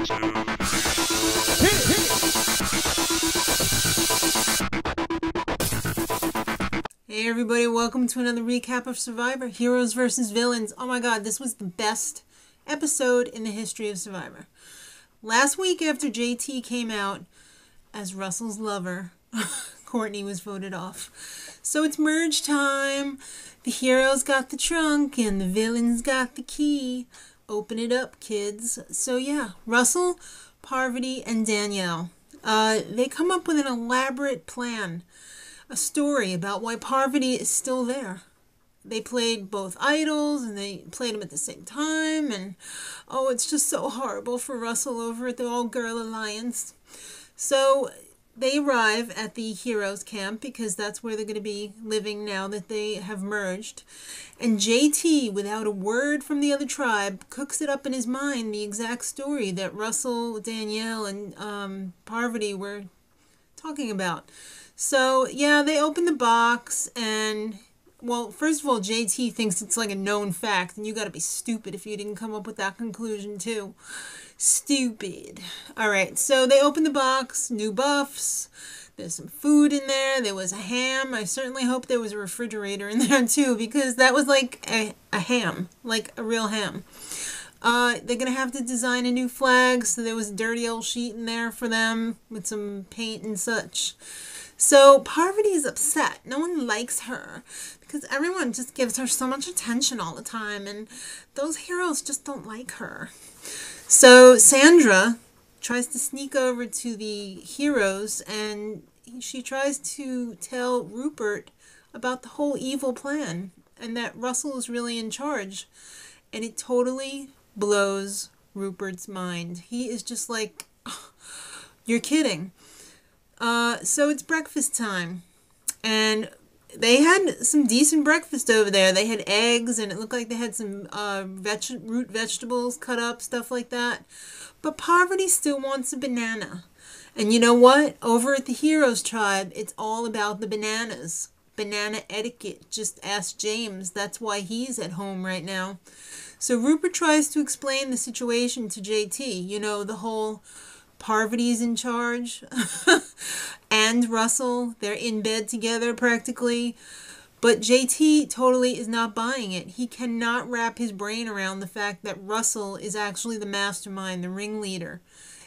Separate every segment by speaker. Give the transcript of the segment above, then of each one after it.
Speaker 1: Hey everybody, welcome to another recap of Survivor, Heroes versus Villains. Oh my god, this was the best episode in the history of Survivor. Last week after JT came out as Russell's lover, Courtney was voted off. So it's merge time. The heroes got the trunk and the villains got the key. Open it up, kids. So yeah, Russell, Parvati, and Danielle. They come up with an elaborate plan. A story about why Parvati is still there. They played both idols and they played them at the same time, and oh, it's just so horrible for Russell over at the all-girl alliance. So they arrive at the heroes camp because that's where they're going to be living now that they have merged. And JT, without a word from the other tribe, cooks it up in his mind, the exact story that Russell, Danielle, and Parvati were talking about. So, yeah, they open the box and, well, first of all, JT thinks it's like a known fact, and you gotta be stupid if you didn't come up with that conclusion, too. Stupid. Alright, so they open the box, new buffs, there's some food in there was a ham. I certainly hope there was a refrigerator in there, too, because that was like a ham, like a real ham. They're gonna have to design a new flag, so there was a dirty old sheet in there for them with some paint and such. So Parvati is upset. No one likes her because everyone just gives her so much attention all the time, and those heroes just don't like her. So Sandra tries to sneak over to the heroes, and she tries to tell Rupert about the whole evil plan and that Russell is really in charge. And it totally blows Rupert's mind. He is just like, oh, you're kidding. So it's breakfast time, and they had some decent breakfast over there. They had eggs, and it looked like they had some root vegetables cut up, stuff like that. But Parvati still wants a banana. And you know what? Over at the Heroes tribe, it's all about the bananas. Banana etiquette. Just ask James. That's why he's at home right now. So Rupert tries to explain the situation to JT. You know, the whole Parvati's in charge and Russell, they're in bed together practically, but JT totally is not buying it. He cannot wrap his brain around the fact that Russell is actually the mastermind, the ringleader.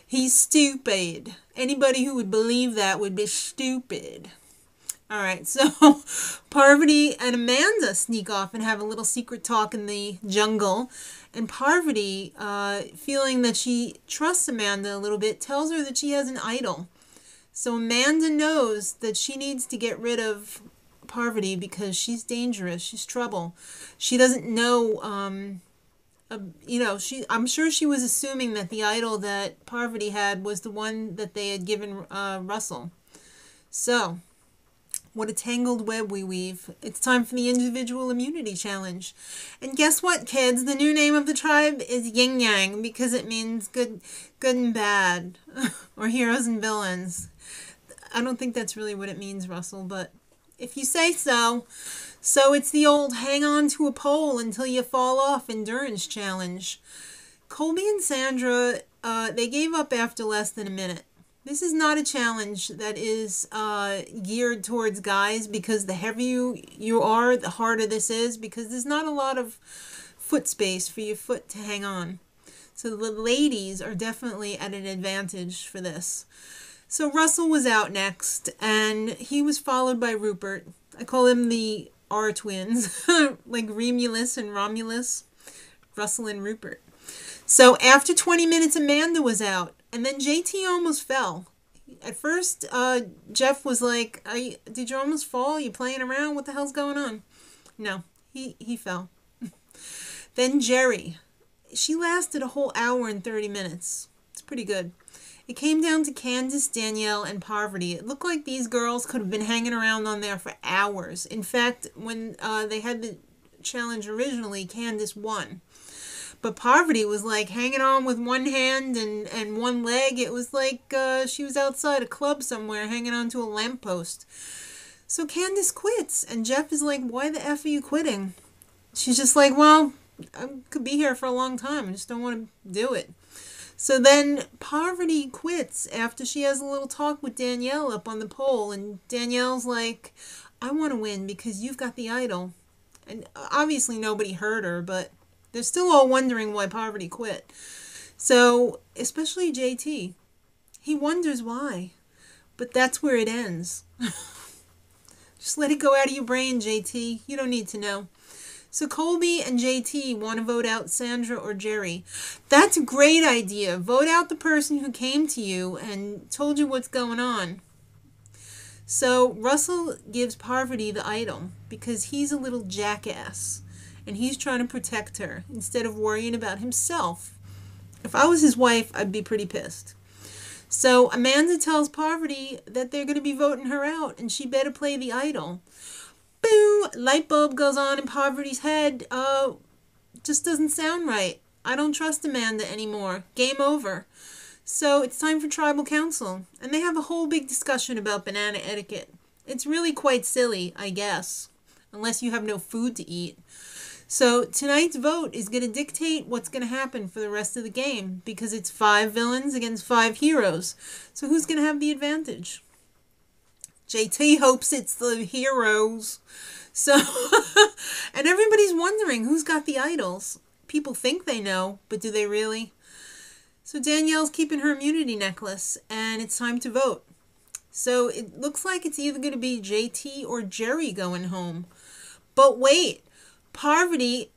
Speaker 1: He's stupid. Anybody who would believe that would be stupid. Alright, so Parvati and Amanda sneak off and have a little secret talk in the jungle. And Parvati, feeling that she trusts Amanda a little bit, tells her that she has an idol. So Amanda knows that she needs to get rid of Parvati because she's dangerous. She's trouble. She doesn't know, you know, I'm sure she was assuming that the idol that Parvati had was the one that they had given Russell. So what a tangled web we weave. It's time for the individual immunity challenge. And guess what, kids? The new name of the tribe is Yin Yang because it means good and bad, or heroes and villains. I don't think that's really what it means, Russell, but if you say so. So it's the old hang on to a pole until you fall off endurance challenge. Colby and Sandra, they gave up after less than a minute. This is not a challenge that is geared towards guys because the heavier you are, the harder this is because there's not a lot of foot space for your foot to hang on. So the ladies are definitely at an advantage for this. So Russell was out next, and he was followed by Rupert. I call him the R twins, like Remulus and Romulus, Russell and Rupert. So after 20 minutes, Amanda was out. And then JT almost fell. At first, Jeff was like, did you almost fall? You playing around? What the hell's going on? No, he fell. Then Jerri. She lasted a whole hour and 30 minutes. It's pretty good. It came down to Candice, Danielle, and Parvati. It looked like these girls could have been hanging around on there for hours. In fact, when they had the challenge originally, Candice won. But Parvati was like hanging on with one hand and one leg. It was like she was outside a club somewhere hanging onto a lamppost. So Candice quits. And Jeff is like, why the F are you quitting? She's just like, well, I could be here for a long time. I just don't want to do it. So then Parvati quits after she has a little talk with Danielle up on the pole. And Danielle's like, I want to win because you've got the idol. And obviously nobody heard her, but they're still all wondering why Parvati quit. So, especially JT. He wonders why. But that's where it ends. Just let it go out of your brain, JT. You don't need to know. So Colby and JT want to vote out Sandra or Jerri. That's a great idea. Vote out the person who came to you and told you what's going on. So Russell gives Parvati the idol because he's a little jackass and he's trying to protect her instead of worrying about himself. If I was his wife, I'd be pretty pissed. So Amanda tells Parvati that they're going to be voting her out and she better play the idol. Boom! Light bulb goes on in Parvati's head. Just doesn't sound right. I don't trust Amanda anymore. Game over. So it's time for tribal council. And they have a whole big discussion about banana etiquette. It's really quite silly, I guess. Unless you have no food to eat. So tonight's vote is going to dictate what's going to happen for the rest of the game. Because it's 5 villains against 5 heroes. So who's going to have the advantage? JT hopes it's the heroes. So, and everybody's wondering who's got the idols. People think they know, but do they really? So Danielle's keeping her immunity necklace, and it's time to vote. So it looks like it's either going to be JT or Jerri going home. But wait, Parvati,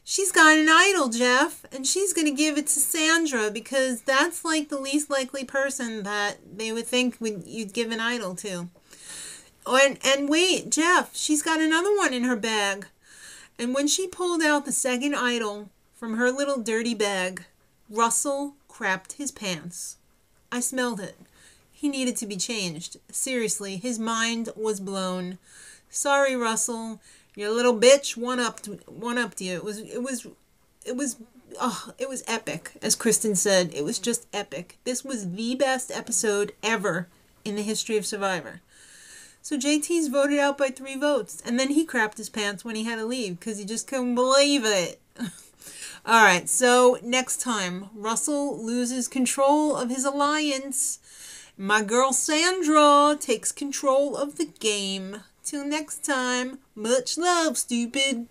Speaker 1: she's got an idol, Jeff, and she's going to give it to Sandra because that's like the least likely person that they would think you'd give an idol to. And wait, Jeff, she's got another one in her bag. And when she pulled out the second idol from her little dirty bag, Russell crapped his pants. I smelled it. He needed to be changed. Seriously, his mind was blown. Sorry, Russell. Your little bitch one-upped you. It was epic, as Kristen said. It was just epic. This was the best episode ever in the history of Survivor. So JT's voted out by 3 votes. And then he crapped his pants when he had to leave because he just couldn't believe it. Alright, so next time, Russell loses control of his alliance. My girl Sandra takes control of the game. Till next time, much love, stupid.